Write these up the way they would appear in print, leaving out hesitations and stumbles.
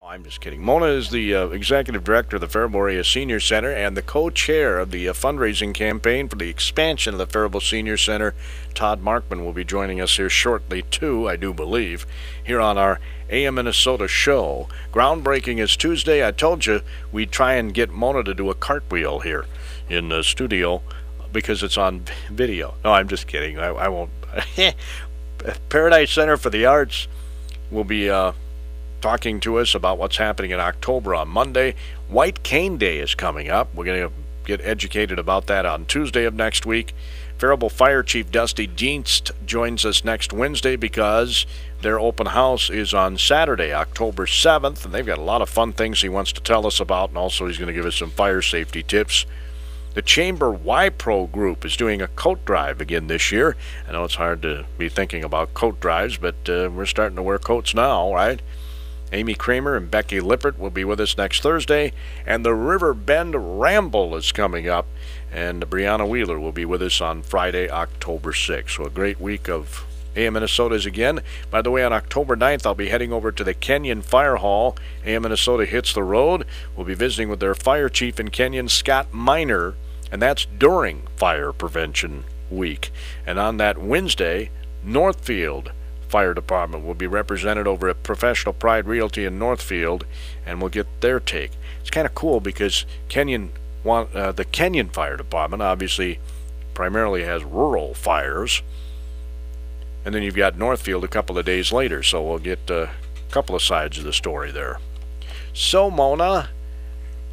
I'm just kidding. Mona is the executive director of the Faribault Area Senior Center and the co-chair of the fundraising campaign for the expansion of the Faribault Senior Center. Todd Markman will be joining us here shortly, too, I do believe, here on our AM Minnesota show. Groundbreaking is Tuesday. I told you we'd try and get Mona to do a cartwheel here in the studio because it's on video. No, I'm just kidding. I won't. Paradise Center for the Arts will be talking to us about what's happening in October on Monday. White Cane Day is coming up. We're going to get educated about that on Tuesday of next week. Faribault Fire Chief Dusty Dienst joins us next Wednesday because their open house is on Saturday, October 7th, and they've got a lot of fun things he wants to tell us about, and also he's going to give us some fire safety tips. The Chamber Y-Pro group is doing a coat drive again this year. I know it's hard to be thinking about coat drives, but we're starting to wear coats now, right? Amy Kramer and Becky Lippert will be with us next Thursday, and the River Bend Ramble is coming up, and Brianna Wheeler will be with us on Friday, October 6th. So a great week of AM Minnesota's again. By the way, on October 9th, I'll be heading over to the Kenyon Fire Hall. AM Minnesota hits the road. We'll be visiting with their fire chief in Kenyon, Scott Miner, and that's during Fire Prevention Week. And on that Wednesday, Northfield Fire Department will be represented over at Professional Pride Realty in Northfield, and we'll get their take. It's kind of cool because the Kenyon Fire Department obviously primarily has rural fires, and then you've got Northfield a couple of days later, so we'll get a couple of sides of the story there. So, Mona,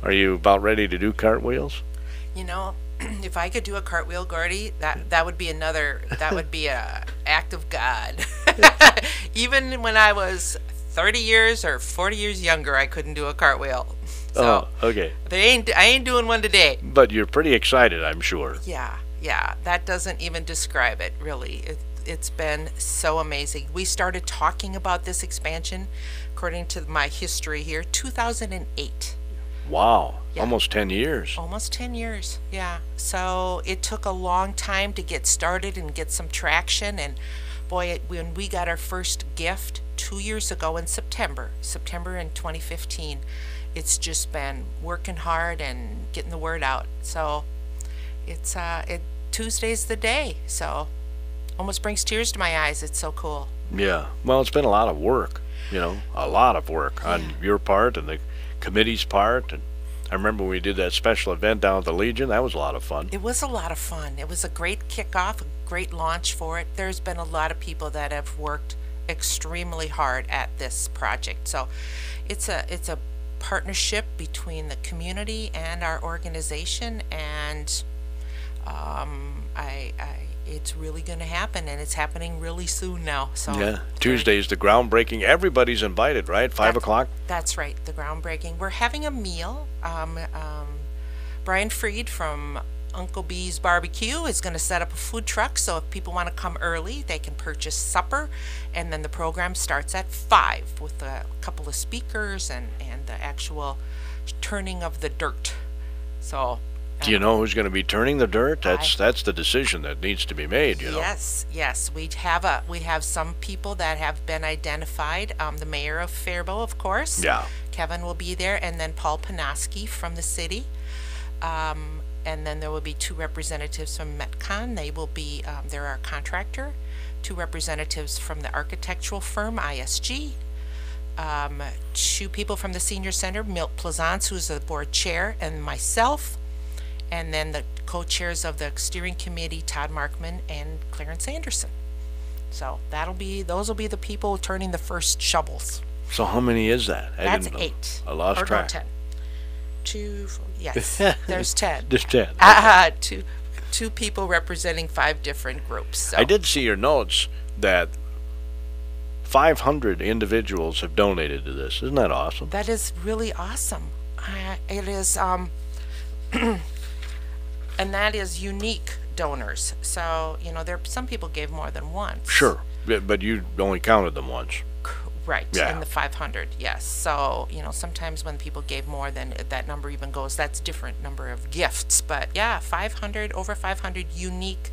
are you about ready to do cartwheels? You know, if I could do a cartwheel, Gordy, that would be a act of God. Even when I was 30 years or 40 years younger, I couldn't do a cartwheel. So okay. I ain't doing one today. But you're pretty excited, I'm sure. Yeah. That doesn't even describe it, really. It's been so amazing. We started talking about this expansion, according to my history here, 2008. Wow, yeah. Almost 10 years. Almost 10 years, yeah. So it took a long time to get started and get some traction. And boy, when we got our first gift 2 years ago in September in 2015, it's just been working hard and getting the word out. So it's Tuesday's the day. So almost brings tears to my eyes. It's so cool. Yeah, well, it's been a lot of work, a lot of work on your part and the committee's part. And I remember when we did that special event down at the Legion. That was a lot of fun. It was a lot of fun. It was a great kickoff, a great launch for it. There's been a lot of people that have worked extremely hard at this project. So it's a partnership between the community and our organization, and it's really going to happen, and it's happening really soon now. So yeah, Tuesday's the groundbreaking. Everybody's invited, right? 5 o'clock? That's right, the groundbreaking. We're having a meal. Brian Freed from Uncle B's Barbecue is going to set up a food truck, so if people want to come early, they can purchase supper, and then the program starts at 5 with a couple of speakers and the actual turning of the dirt. So do you know who's going to be turning the dirt? That's the decision that needs to be made, Yes. We have some people that have been identified. The mayor of Faribault, of course. Yeah. Kevin will be there, and then Paul Panoski from the city. And then there will be 2 representatives from Metcon. They will be, they're our contractor. 2 representatives from the architectural firm, ISG. 2 people from the senior center, Milt Plaisance, who's the board chair, and myself. And then the co-chairs of the steering committee, Todd Markman and Clarence Anderson. So those will be the people turning the first shovels. So how many is that? That's 8. I lost track. No, 10. 2, 4, yes, there's 10. There's 10. Okay. Two people representing 5 different groups. So. I did see your notes that 500 individuals have donated to this. Isn't that awesome? That is really awesome. It is, and that is unique donors. So, some people gave more than once. Sure, but you only counted them once. Right, yeah. In the 500, yes. So, sometimes when people gave more than that number even goes, that's different number of gifts. But yeah, over 500 unique,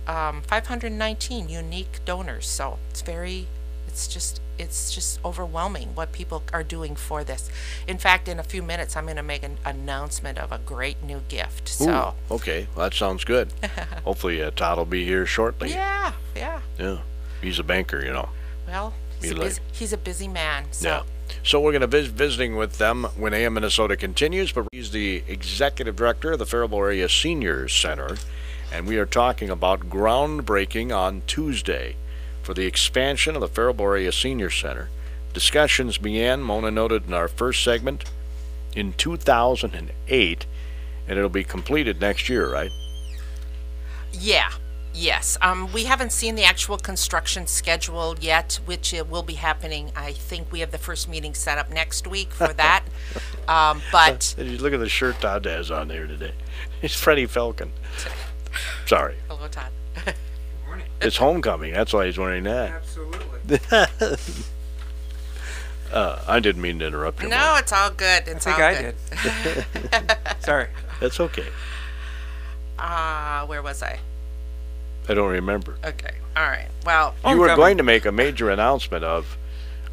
519 unique donors. So it's just it's just overwhelming what people are doing for this. In fact, in a few minutes, I'm going to make an announcement of a great new gift. So, Ooh, okay, well, that sounds good. Hopefully, Todd will be here shortly. yeah. Yeah, he's a banker, you know. Well, he's a busy man. So. Yeah. So we're going to be visiting with them when AM Minnesota continues, but he's the executive director of the Faribault Area Senior Center, and we are talking about groundbreaking on Tuesday for the expansion of the Faribault Area Senior Center. Discussions began, Mona noted in our first segment, in 2008, and it'll be completed next year, right? Yeah. Yes. We haven't seen the actual construction schedule yet, which it will be happening. I think we have the first meeting set up next week for that. But Did you look at the shirt Todd has on there today? It's Freddie Falcon. Sorry. hello, Todd. Morning. It's homecoming. That's why he's wearing that. Absolutely. I didn't mean to interrupt you. No, it's all good. It's all I good. did. Sorry. That's okay. Where was I? I don't remember. Okay. All right. Well, You were Homecoming. going to make a major announcement of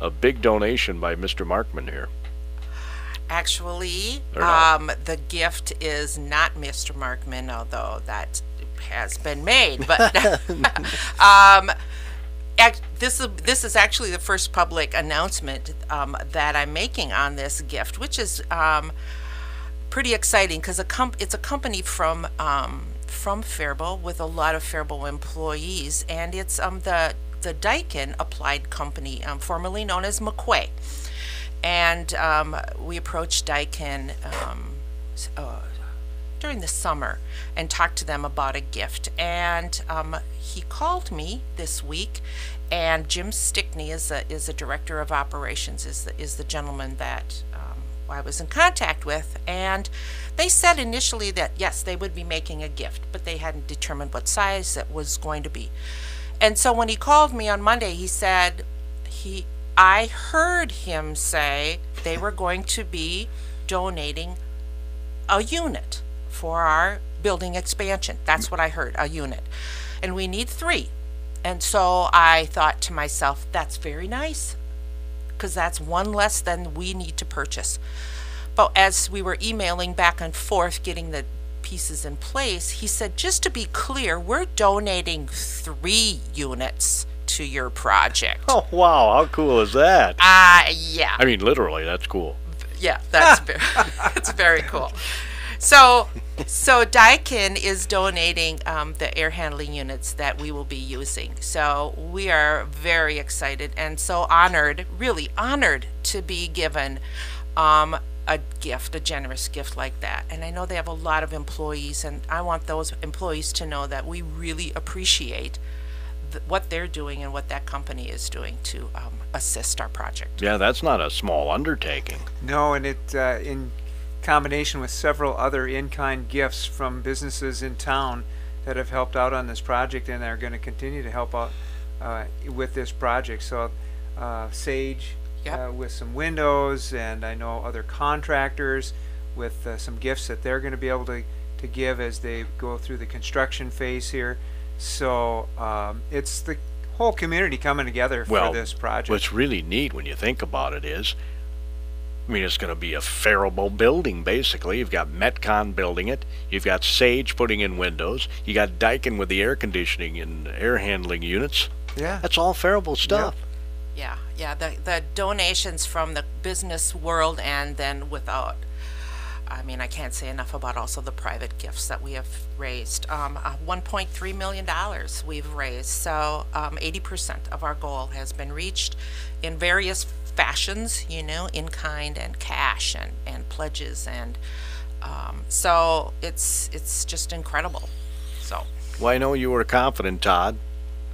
a big donation by Mr. Markman here. actually, Or not. the gift is not Mr. Markman, although that has been made. But this is actually the first public announcement that I'm making on this gift, which is pretty exciting because it's a company from Faribault with a lot of Faribault employees, and it's the Daikin Applied Company, formerly known as McQuay. And we approached Daikin during the summer and talked to them about a gift. And he called me this week, and Jim Stickney is a director of operations, is the gentleman that I was in contact with. And they said initially that yes, they would be making a gift, but they hadn't determined what size it was going to be. And so when he called me on Monday, he said I heard him say they were going to be donating a unit for our building expansion. That's what I heard, a unit. And we need 3. And so I thought to myself, that's very nice, because that's one less than we need to purchase. But as we were emailing back and forth, getting the pieces in place, he said, just to be clear, we're donating 3 units to your project. Oh, wow. How cool is that? Yeah. I mean, literally, that's cool. Yeah, that's it's very cool. So Daikin is donating the air handling units that we will be using. So we are very excited and so honored, really honored to be given a gift, a generous gift like that. And I know they have a lot of employees, and I want those employees to know that we really appreciate what they're doing and what that company is doing to assist our project. Yeah, that's not a small undertaking. No, and it in combination with several other in-kind gifts from businesses in town that have helped out on this project and are going to continue to help out with this project. So Sage Yep. with some windows, and I know other contractors with some gifts that they're going to be able to give as they go through the construction phase here. So it's the whole community coming together for this project. What's really neat when you think about it is, I mean, it's going to be a Faribault building, basically. You've got Metcon building it. You've got Sage putting in windows. You got Daikin with the air conditioning and air handling units. Yeah. That's all Faribault stuff. Yeah, the donations from the business world, and then I mean, I can't say enough about also the private gifts that we have raised. $1.3 million we've raised, so 80% of our goal has been reached in various fashions, in kind and cash and pledges, and so it's just incredible. So. Well, I know you were confident, Todd.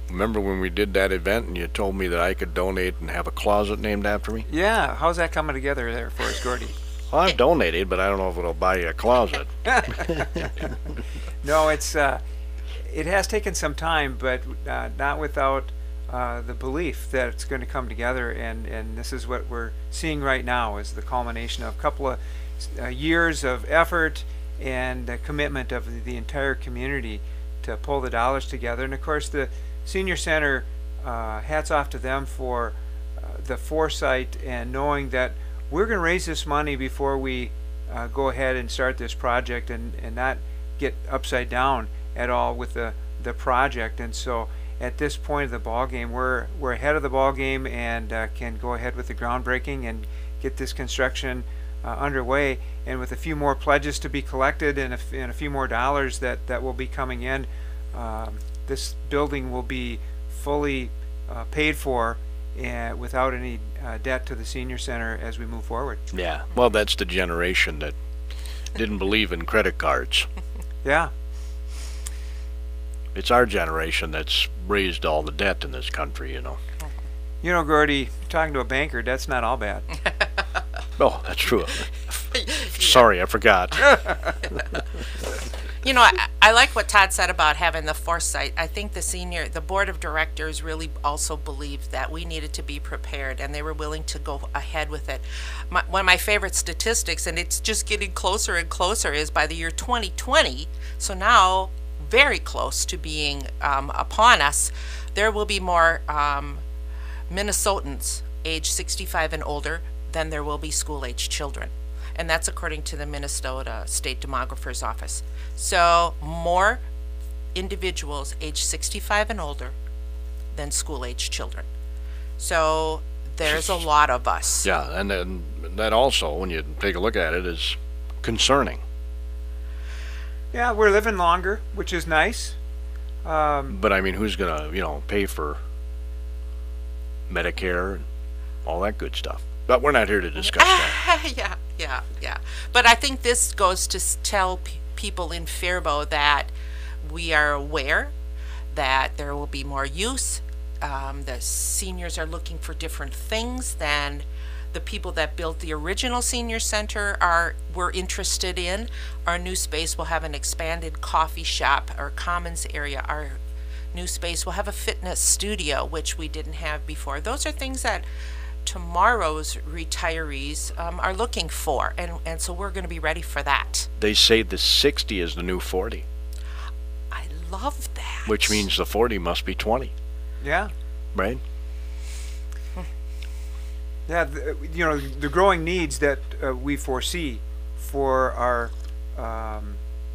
Remember when we did that event and you told me that I could donate and have a closet named after me? Yeah, how's that coming together there for us, Gordy? Well, I've donated, but I don't know if it'll buy you a closet. No, it has taken some time, but not without the belief that it's going to come together, and this is what we're seeing right now is the culmination of a couple of years of effort and commitment of the entire community to pull the dollars together. And of course the Senior Center, hats off to them for the foresight and knowing that we're going to raise this money before we go ahead and start this project, and not get upside down at all with the project. And so at this point of the ball game, we're ahead of the ball game, and can go ahead with the groundbreaking and get this construction underway. And with a few more pledges to be collected, and a few more dollars that will be coming in, this building will be fully paid for, and without any debt to the senior center as we move forward. Yeah, well, that's the generation that didn't believe in credit cards. Yeah. It's our generation that's raised all the debt in this country, you know. You know, Gordy, talking to a banker, that's not all bad. Oh, that's true. Sorry, I forgot. You know, I like what Todd said about having the foresight. I think the board of directors really also believed that we needed to be prepared, and they were willing to go ahead with it. One of my favorite statistics, and it's just getting closer and closer, is by the year 2020, so now very close to being upon us, there will be more Minnesotans age 65 and older than there will be school-age children. And that's according to the Minnesota State Demographer's Office. So more individuals age 65 and older than school-age children. So there's a lot of us. Yeah, and then that also, when you take a look at it, is concerning. Yeah, we're living longer, which is nice. But I mean, who's gonna, pay for Medicare and all that good stuff? But we're not here to discuss that. Yeah. But I think this goes to tell people in Faribault that we are aware that there will be more use. The seniors are looking for different things than the people that built the original senior center were interested in. Our new space will have an expanded coffee shop or commons area. Our new space will have a fitness studio, which we didn't have before. Those are things that tomorrow's retirees are looking for, and so we're going to be ready for that. They say the 60 is the new 40. I love that. Which means the 40 must be 20. Yeah. Right? Yeah, the growing needs that we foresee for our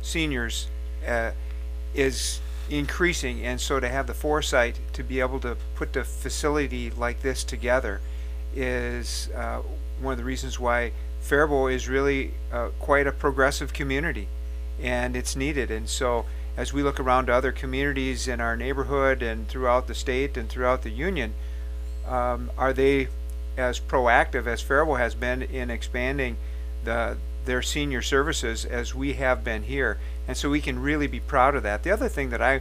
seniors is increasing, and so to have the foresight to be able to put the facility like this together is one of the reasons why Faribault is really quite a progressive community, and it's needed. And so as we look around to other communities in our neighborhood and throughout the state and throughout the union, are they as proactive as Faribault has been in expanding their senior services as we have been here? And so we can really be proud of that. The other thing that I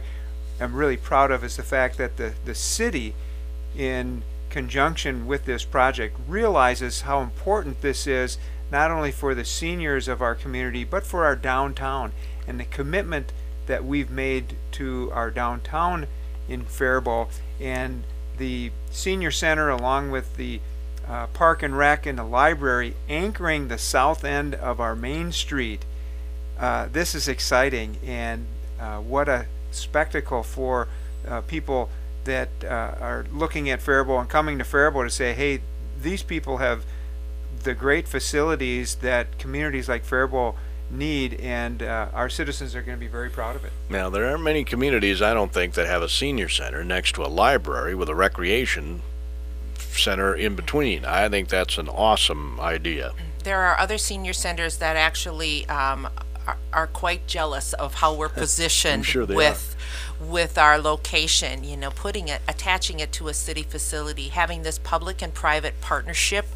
am really proud of is the fact that the city, in conjunction with this project, realizes how important this is, not only for the seniors of our community, but for our downtown, and the commitment that we've made to our downtown in Faribault, and the senior center along with the park and rec and the library anchoring the south end of our main street. This is exciting, and what a spectacle for people that are looking at Faribault and coming to Faribault to say, hey, these people have the great facilities that communities like Faribault need, and our citizens are going to be very proud of it. Now, there aren't many communities, I don't think, that have a senior center next to a library with a recreation center in between. I think that's an awesome idea. There are other senior centers that actually are quite jealous of how we're positioned. I'm sure they with our location, attaching it to a city facility, having this public and private partnership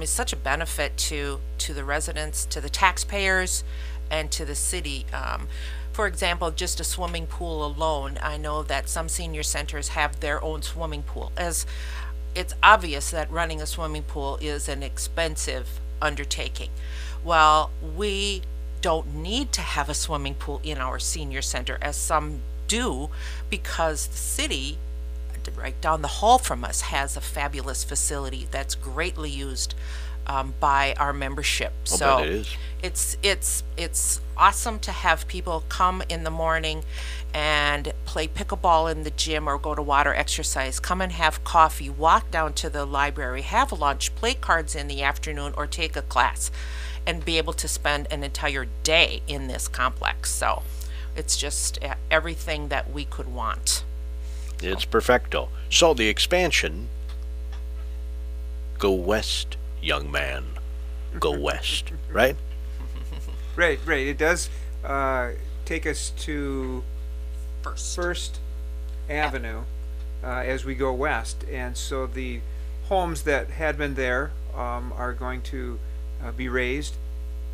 is such a benefit to the residents, to the taxpayers, and to the city. For example, just a swimming pool alone, I know that some senior centers have their own swimming pool, as it's obvious that running a swimming pool is an expensive undertaking. Well, we don't need to have a swimming pool in our senior center, as some do, because the city right down the hall from us has a fabulous facility that's greatly used by our membership. I'll So bet it is. it's awesome to have people come in the morning and play pickleball in the gym or go to water exercise, come and have coffee, walk down to the library, have lunch, play cards in the afternoon, or take a class, and be able to spend an entire day in this complex. So it's just everything that we could want. It's perfecto. So the expansion, go west, young man. Go west, right? Right. It does take us to First Avenue as we go west, and so the homes that had been there are going to be raised,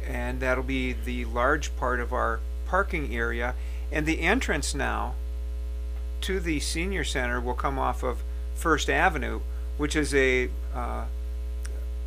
and that'll be the large part of our parking area. And the entrance now to the senior center will come off of First Avenue, which is a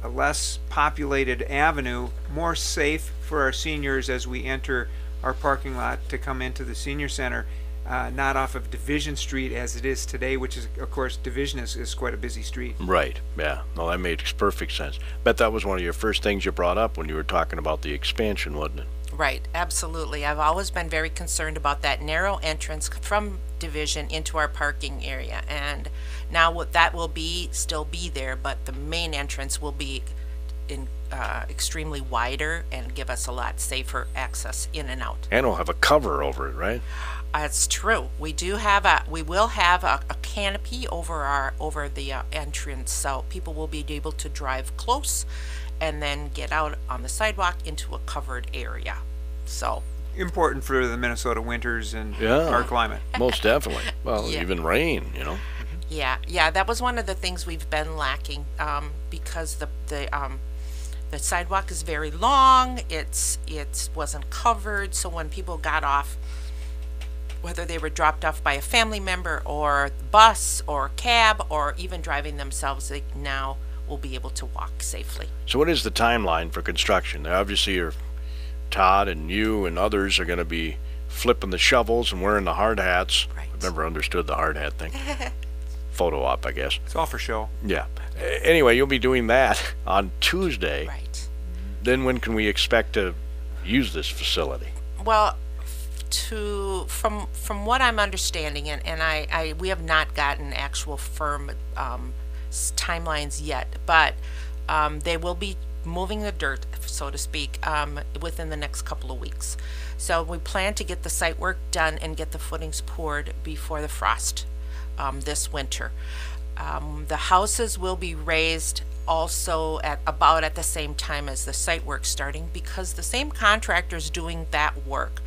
less populated avenue, more safe for our seniors as we enter our parking lot to come into the senior center. Not off of Division Street as it is today, which is, of course, Division is quite a busy street. Right, yeah. No, that makes perfect sense. Bet that was one of your first things you brought up when you were talking about the expansion, wasn't it? Right, absolutely. I've always been very concerned about that narrow entrance from Division into our parking area, and now what that will still be there, but the main entrance will be extremely wider and give us a lot safer access in and out. And we'll have a cover over it, right? That's true. We will have a canopy over the entrance, so people will be able to drive close and then get out on the sidewalk into a covered area. So important for the Minnesota winters and Yeah. our climate. Most definitely. Well, Yeah. even rain, you know. Yeah, that was one of the things we've been lacking, because the sidewalk is very long. It wasn't covered, so when people got off, whether they were dropped off by a family member or bus or cab or even driving themselves, they now will be able to walk safely. So what is the timeline for construction? Now, obviously, Todd and you and others are going to be flipping the shovels and wearing the hard hats. Right. I've never understood the hard hat thing. Photo op, I guess. It's all for show. Yeah. Anyway, you'll be doing that on Tuesday. Right. Then when can we expect to use this facility? Well, from what I'm understanding, and we have not gotten actual firm timelines yet, but they will be moving the dirt, so to speak, within the next couple of weeks. So we plan to get the site work done and get the footings poured before the frost this winter. The houses will be raised also at the same time as the site work starting, because the same contractor's doing that work.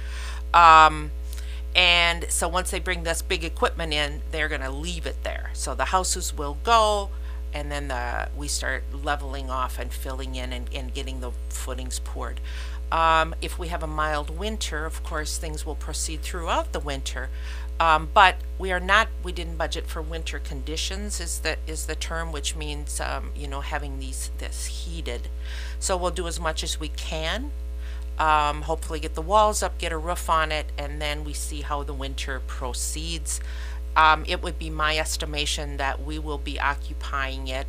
And so once they bring this big equipment in, they're going to leave it there. So the houses will go, and then we start leveling off and filling in and getting the footings poured. If we have a mild winter, of course, things will proceed throughout the winter. But we didn't budget for winter conditions is the term, which means, having this heated. So we'll do as much as we can. Hopefully get the walls up, get a roof on it, and then we see how the winter proceeds. It would be my estimation that we will be occupying it,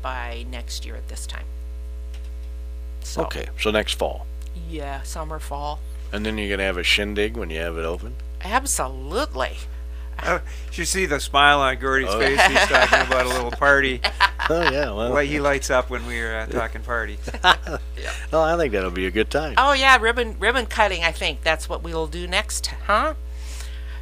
by next year at this time. So, Okay, so next fall. yeah, summer, fall. And then you're going to have a shindig when you have it open? Absolutely. You should see the smile on Gordy's Oh. face. He's talking about a little party. Oh, yeah. Well, He lights up when we're talking party. well, I think that'll be a good time. Oh yeah, ribbon cutting. I think that's what we'll do next, huh?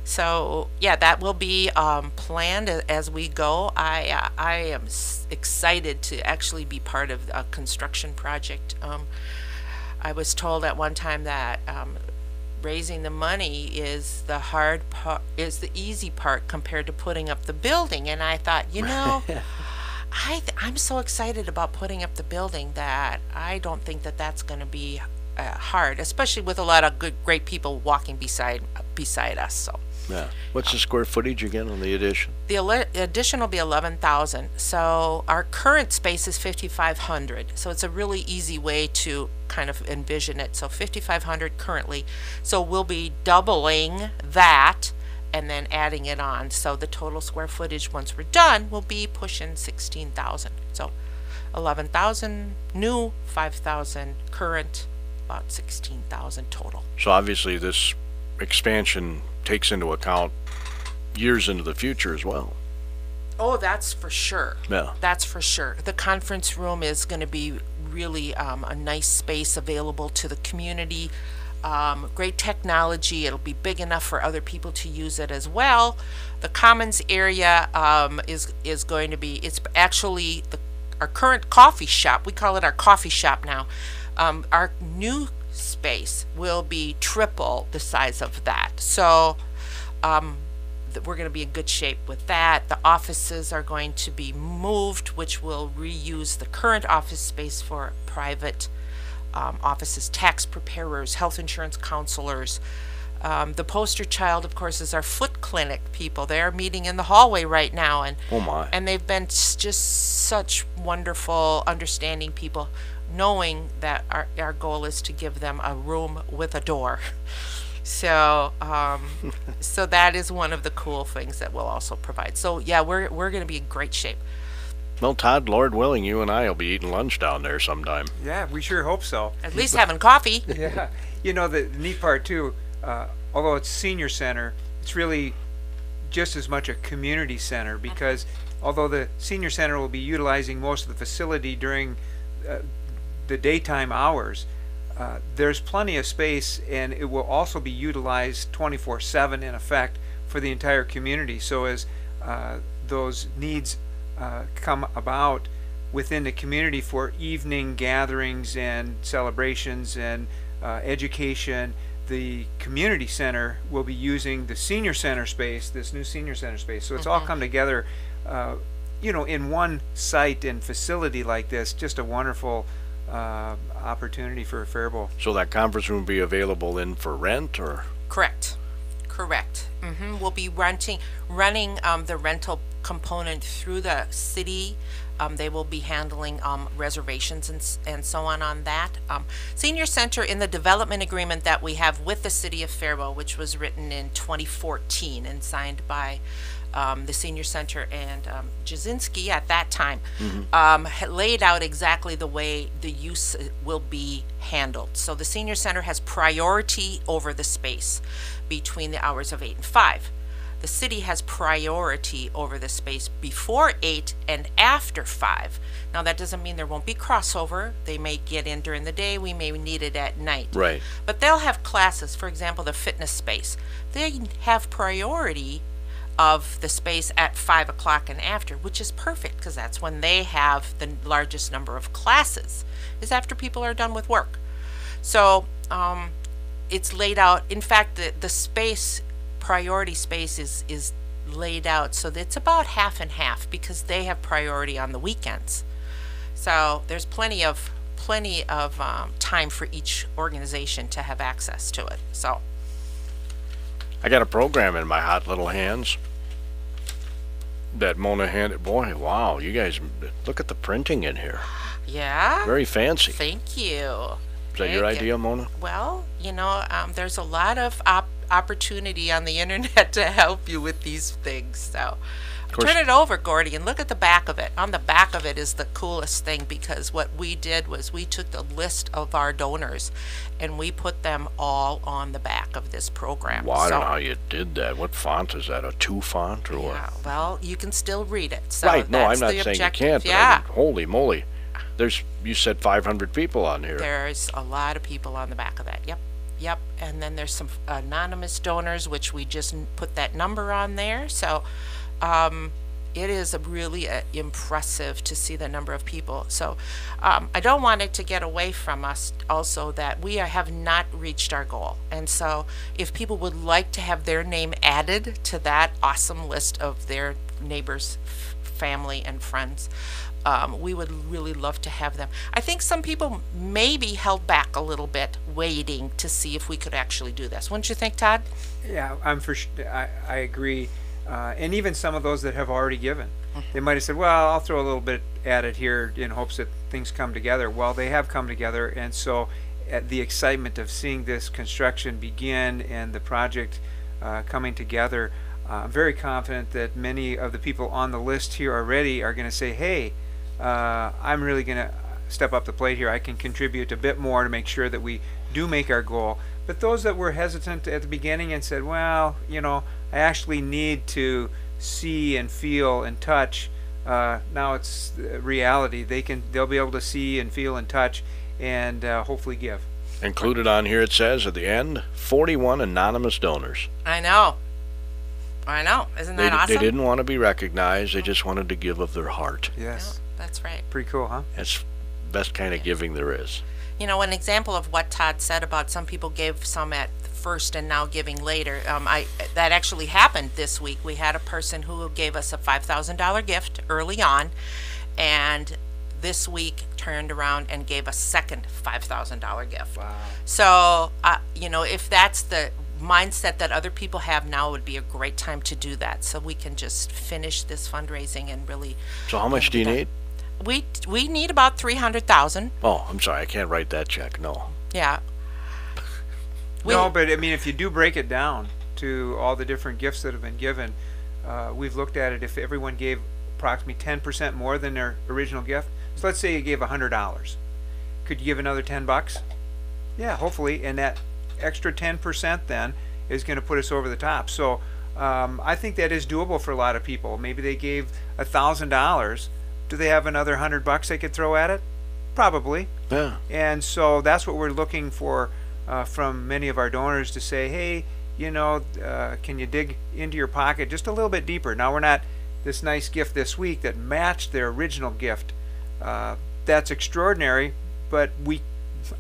So yeah, that will be planned as we go. I am excited to actually be part of a construction project. I was told at one time that raising the money is the hard part, is the easy part compared to putting up the building. And I thought, I'm so excited about putting up the building that I don't think that that's going to be hard, especially with a lot of great people walking beside us. So Yeah. What's the square footage again on the addition? the addition will be 11,000. So our current space is 5,500. So it's a really easy way to kind of envision it. So 5,500 currently. So we'll be doubling that and then adding it on. So the total square footage once we're done will be pushing 16,000. So 11,000 new, 5,000 current, about 16,000 total. So obviously this expansion takes into account years into the future as well. Oh, that's for sure. Yeah. That's for sure. The conference room is going to be really a nice space available to the community. Great technology. It'll be big enough for other people to use it as well. The commons area is going to be, it's actually our current coffee shop. We call it our coffee shop now. Our new space will be triple the size of that. So we're going to be in good shape with that. The offices are going to be moved, which will reuse the current office space for private offices, tax preparers, health insurance counselors. The poster child, of course, is our foot clinic people. They're meeting in the hallway right now, and Oh my. and they've been just such wonderful, understanding people, knowing that our goal is to give them a room with a door. So so that is one of the cool things that we'll also provide. So yeah, we're going to be in great shape. Well, Todd, Lord willing, you and I will be eating lunch down there sometime. Yeah, we sure hope so. At least having coffee. Yeah, you know, the neat part too, although it's senior center, it's really just as much a community center, because although the senior center will be utilizing most of the facility during the daytime hours, there's plenty of space, and it will also be utilized 24/7 in effect for the entire community. So as those needs come about within the community for evening gatherings and celebrations and education, the community center will be using the senior center space, this new senior center space. So it's all come together, you know, in one site and facility like this. Just a wonderful opportunity for Faribault. So that conference room will be available in for rent, or? Correct. We'll be running the rental component through the city. They will be handling reservations and so on that. Senior Center, in the development agreement that we have with the City of Faribault, which was written in 2014 and signed by the Senior Center and Jasinski at that time, had laid out exactly the way the use will be handled. So the Senior Center has priority over the space between the hours of 8 and 5. The city has priority over the space before 8 and after 5. Now that doesn't mean there won't be crossover. They may get in during the day, we may need it at night. Right. But they'll have classes, for example, the fitness space. They have priority of the space at 5 o'clock and after, which is perfect, because that's when they have the largest number of classes, is after people are done with work. So it's laid out. In fact, the space, priority space is laid out so that it's about half and half, because they have priority on the weekends. So there's plenty of time for each organization to have access to it. So I got a program in my hot little hands that Mona handed. Boy, wow, you guys, look at the printing in here. yeah, Very fancy. thank you. Is that your idea, Mona? Well, you know, there's a lot of opportunity on the internet to help you with these things. So turn it over, Gordy, and look at the back of it. On the back of it is the coolest thing, because what we did was we took the list of our donors and we put them all on the back of this program. Wow, I don't know how you did that. What font is that? A 2 font or what? Yeah, well, you can still read it. So Right, no, I'm that's not the saying you objective. can't, but I Yeah. mean, holy moly. You said 500 people on here. There's a lot of people on the back of that. Yep. And then there's some anonymous donors, which we just put that number on there. So it is really impressive to see the number of people. So I don't want it to get away from us also that we have not reached our goal. And so if people would like to have their name added to that awesome list of their neighbors, family, and friends, we would really love to have them. I think some people maybe held back a little bit, waiting to see if we could actually do this. Wouldn't you think, Todd? Yeah, I agree. And even some of those that have already given, they might have said, well, I'll throw a little bit added here in hopes that things come together. Well, they have come together, and so the excitement of seeing this construction begin and the project coming together, I'm very confident that many of the people on the list here already are going to say, hey, I'm really going to step up the plate here. I can contribute a bit more to make sure that we do make our goal. But those that were hesitant at the beginning and said, well, you know, I actually need to see and feel and touch, now it's reality. They'll be able to see and feel and touch and hopefully give. Included on here, it says at the end, 41 anonymous donors. I know. Isn't that awesome? They didn't want to be recognized. They just wanted to give of their heart. Yes. Yeah, that's right. Pretty cool, huh? That's the best kind of giving there is. You know, an example of what Todd said about some people gave some at first and now giving later. That actually happened this week. We had a person who gave us a $5,000 gift early on, and this week turned around and gave a second $5,000 gift. Wow. So, you know, if that's the mindset that other people have now, would be a great time to do that, so we can just finish this fundraising and really. So how much do you need? We need about $300,000. Oh, I'm sorry, I can't write that check. No. Yeah. No, but I mean, if you do break it down to all the different gifts that have been given, we've looked at it. If everyone gave approximately 10% more than their original gift, so let's say you gave $100, could you give another $10? Yeah, hopefully, and that extra 10% then is going to put us over the top. So I think that is doable for a lot of people. Maybe they gave $1,000. Do they have another $100 they could throw at it? Probably. Yeah. And so that's what we're looking for from many of our donors, to say, hey, you know, can you dig into your pocket just a little bit deeper? Now, we're not this nice gift this week that matched their original gift. That's extraordinary, but we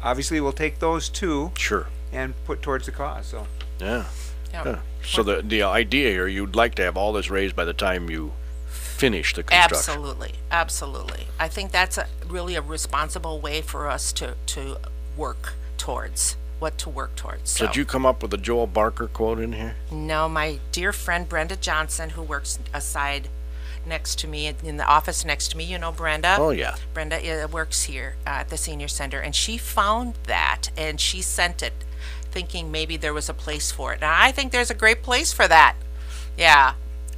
obviously will take those two. Sure. And put towards the cause. So. Yep. Yeah. So the idea here, you'd like to have all this raised by the time you finish the construction. Absolutely. I think that's really a responsible way for us to work towards. So. Did you come up with a Joel Barker quote in here? No, my dear friend Brenda Johnson, who works aside next to me in the office next to me, you know Brenda? Oh, yeah. Brenda works here at the senior center, and she found that and she sent it thinking maybe there was a place for it. And I think there's a great place for that. Yeah,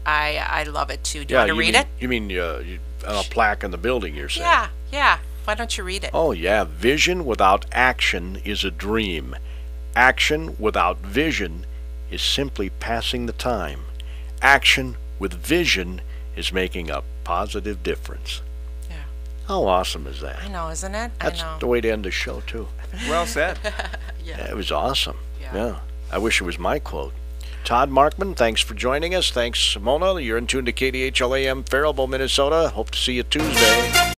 I love it too. Do you want to read it? You mean on a plaque in the building, you're saying? Yeah. Why don't you read it? Oh, yeah. Vision without action is a dream. Action without vision is simply passing the time. Action with vision is making a positive difference. Yeah. How awesome is that? I know, isn't it? That's I know. the way to end the show, too. Well said. Yeah. It was awesome. Yeah. I wish it was my quote. Todd Markman, thanks for joining us. Thanks, Mona. You're in tune to KDHLAM, Faribault, Minnesota. Hope to see you Tuesday.